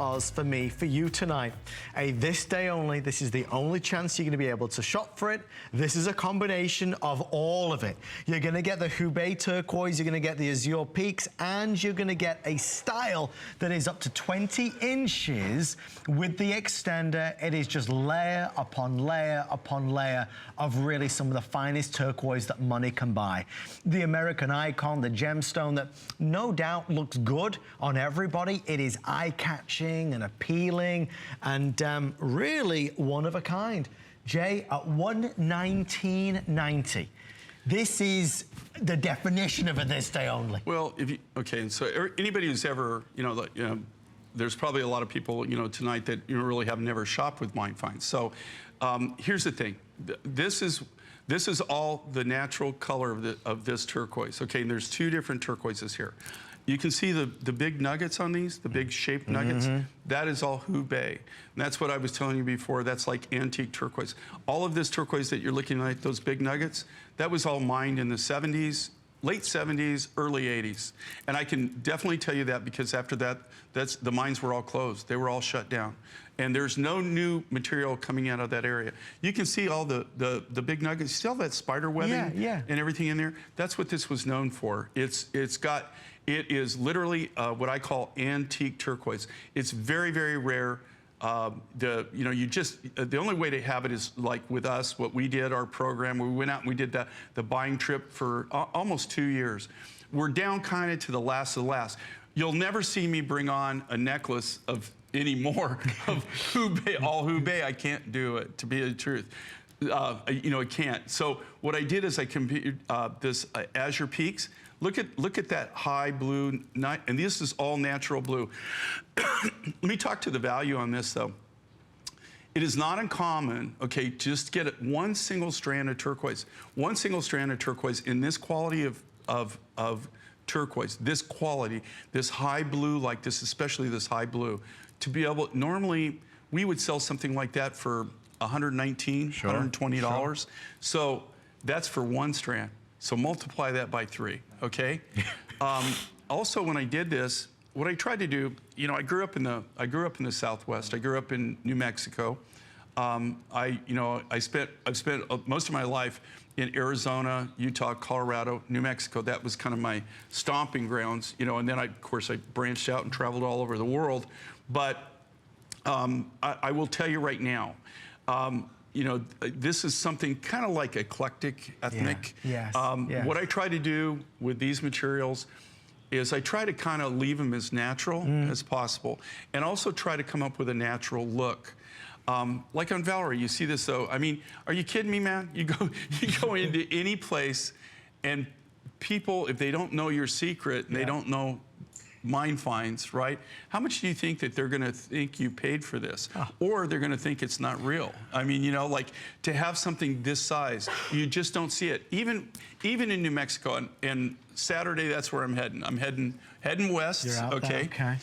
us, for me, for you tonight. This day only, this is the only chance you're gonna be able to shop for it. This is a combination of all of it. You're gonna get the Hubei turquoise, you're gonna get the azure peaks, and you're gonna get a style that is up to 20 inches with the extender. It is just layer upon layer upon layer of really some of the finest turquoise that money can buy. The American icon, the gemstone that no doubt looks good on everybody. It is eye-catching and appealing and really one of a kind. Jay, at $119.90. This is the definition of a this day only. Well, if you, okay, so anybody who's ever, there's probably a lot of people, tonight that really have never shopped with Mine Finds. So here's the thing. This is all the natural color of this turquoise. Okay, and there's two different turquoises here. You can see the big nuggets on these, the big shaped nuggets. That is all Hubei. And that's what I was telling you before. That's like antique turquoise. All of this turquoise that you're looking at, those big nuggets, that was all mined in the 70s, late 70s, early 80s. And I can definitely tell you that because after that, the mines were all closed. They were all shut down. And there's no new material coming out of that area. You can see all the big nuggets. You see all that spider webbing and everything in there? That's what this was known for. It is literally what I call antique turquoise. It's very, very rare. The only way to have it is like with us, what we did, our program, we went out and we did the buying trip for almost 2 years. We're down kind of to the last of the last. You'll never see me bring on a necklace of anymore of Hubei, all Hubei. I can't do it, to be the truth. I can't. So what I did is I compared this Azure Peaks. Look at that high blue, and this is all natural blue. Let me talk to the value on this though. It is not uncommon, okay, just get one single strand of turquoise. One single strand of turquoise in this quality of turquoise, this quality, this high blue like this, especially this high blue, to be able, normally we would sell something like that for $119, $120. Sure. So that's for one strand. So multiply that by 3, okay? Also, when I did this, what I tried to do, I grew up in the Southwest. I grew up in New Mexico. I've spent most of my life in Arizona, Utah, Colorado, New Mexico. That was kind of my stomping grounds, and then of course I branched out and traveled all over the world. But I will tell you right now, this is something kind of like eclectic, ethnic. Yes. What I try to do with these materials is I try to kind of leave them as natural as possible, and also try to come up with a natural look. Like on Valerie, you see this though. I mean, are you kidding me, man? You go into any place, and people, if they don't know your secret, and they don't know Mine Finds, right? How much do you think that they're going to think you paid for this? Or they're going to think it's not real? I mean, like to have something this size, you just don't see it. Even in New Mexico, and Saturday, that's where I'm heading. I'm heading west. You're out there, okay.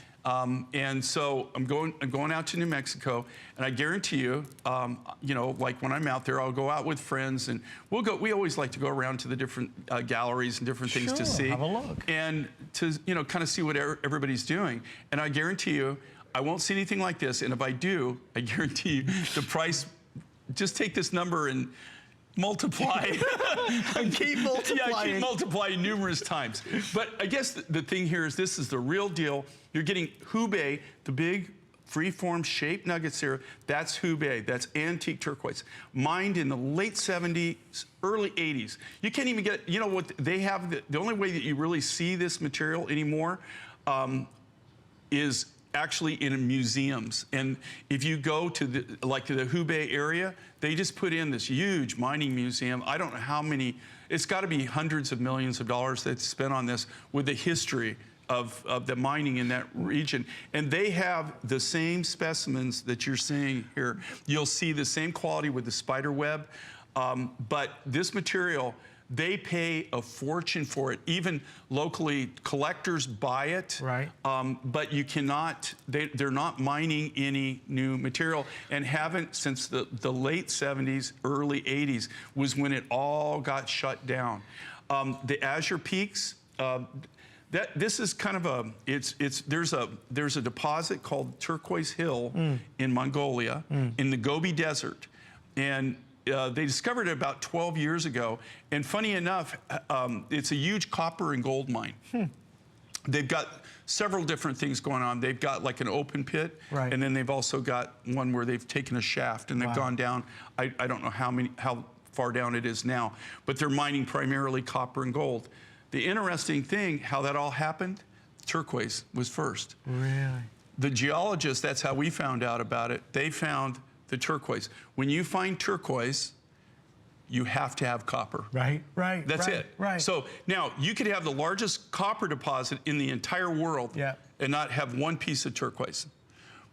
And so I'm going out to New Mexico, and I guarantee you, like when I'm out there, I'll go out with friends, and we always like to go around to the different galleries and different things to see. Have a look. And to, kind of see what everybody's doing. And I guarantee you, I won't see anything like this. And if I do, I guarantee you the price, just take this number and multiply. And keep multiplying. Yeah, keep multiplying numerous times. But I guess the thing here is this is the real deal. You're getting Hubei, the big free-form shaped nuggets here. That's Hubei. That's antique turquoise. Mined in the late 70s, early 80s. You can't even get, what they have, the only way that you really see this material anymore is actually in museums. And if you go to the Hubei area, they just put in this huge mining museum. I don't know how many, it's got to be hundreds of millions of dollars that's spent on this with the history of the mining in that region. And they have the same specimens that you're seeing here. You'll see the same quality with the spider web, but this material, they pay a fortune for it. Even locally, collectors buy it. Right. But you cannot, they're not mining any new material, and haven't since the late 70s, early 80s was when it all got shut down. The Azure Peaks, This is kind of a, there's a deposit called Turquoise Hill in Mongolia, in the Gobi Desert. And they discovered it about 12 years ago. And funny enough, it's a huge copper and gold mine. They've got several different things going on. They've got like an open pit, right. and then they've also got one where they've taken a shaft and they've gone down. I don't know how far down it is now, but they're mining primarily copper and gold. The interesting thing, how that all happened, turquoise was first. Really? The geologists, that's how we found out about it. They found the turquoise. When you find turquoise, you have to have copper. Right. That's it. Right. So now you could have the largest copper deposit in the entire world and not have one piece of turquoise.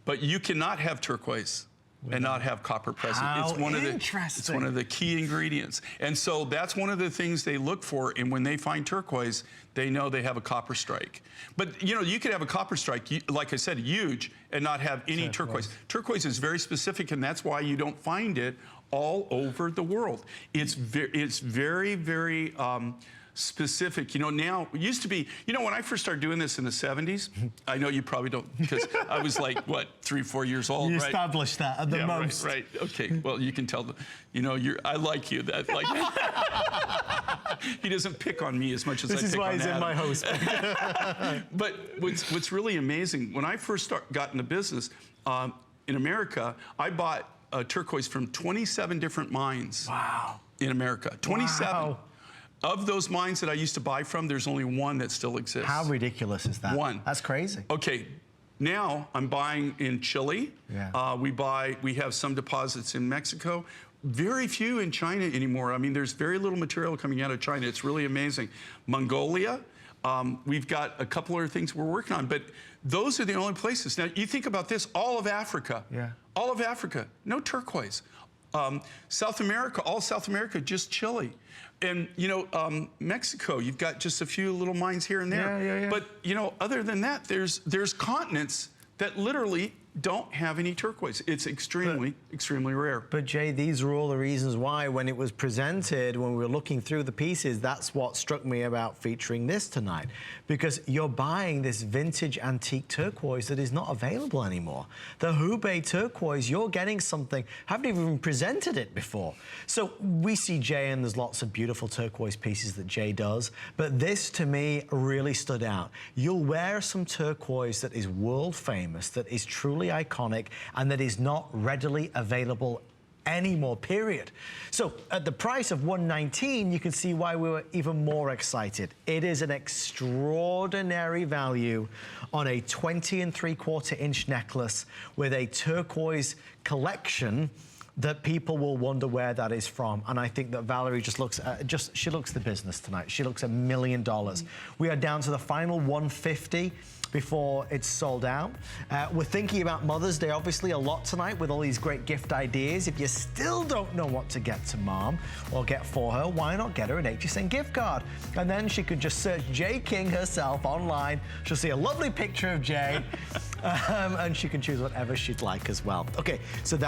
But you cannot have turquoise and not have copper present. How it's one interesting. It's one of the key ingredients. And so that's one of the things they look for, and when they find turquoise, they know they have a copper strike. But you know, you could have a copper strike, like I said, huge, and not have any turquoise. Turquoise is very specific, and that's why you don't find it all over the world. It's very, very specific. You know, now, it used to be, you know, when I first started doing this in the 70s, I know you probably don't, because I was like, what, 3, 4 years old, you right? established that at the most. Right. Okay, well, you can tell, you know, I like you. That, like, he doesn't pick on me as much as I pick on Adam. This is why he's in my host. But what's really amazing, when I first got into business, in America, I bought turquoise from 27 different mines. Wow. In America, 27. Wow. Of those mines that I used to buy from, there's only one that still exists. How ridiculous is that? One. That's crazy. Okay, now I'm buying in Chile. Yeah. We have some deposits in Mexico. Very few in China anymore. I mean, there's very little material coming out of China. It's really amazing. Mongolia, we've got a couple other things we're working on, but those are the only places. Now, you think about this, all of Africa. Yeah. All of Africa, no turquoise. South America, all South America, just Chile. And, you know, Mexico, you've got just a few little mines here and there. Yeah. But, you know, other than that, there's continents that literally don't have any turquoise. It's extremely rare. But Jay, these are all the reasons why, when it was presented, when we were looking through the pieces, that's what struck me about featuring this tonight. Because you're buying this vintage antique turquoise that is not available anymore. The Hubei turquoise, you're getting something, haven't even presented it before. So we see Jay, and there's lots of beautiful turquoise pieces that Jay does, but this to me really stood out. You'll wear some turquoise that is world famous, that is truly iconic, and that is not readily available anymore, period. So at the price of $119, you can see why we were even more excited. It is an extraordinary value on a 20 3/4 inch necklace with a turquoise collection that people will wonder where that is from. And I think that Valerie just looks, she looks the business tonight. She looks $1 million. We are down to the final 150 before it's sold out. We're thinking about Mother's Day, obviously, a lot tonight with all these great gift ideas. If you still don't know what to get to Mom or get for her, why not get her an HSN gift card? And then she could just search Jay King herself online. She'll see a lovely picture of Jay, and she can choose whatever she'd like as well. Okay, so that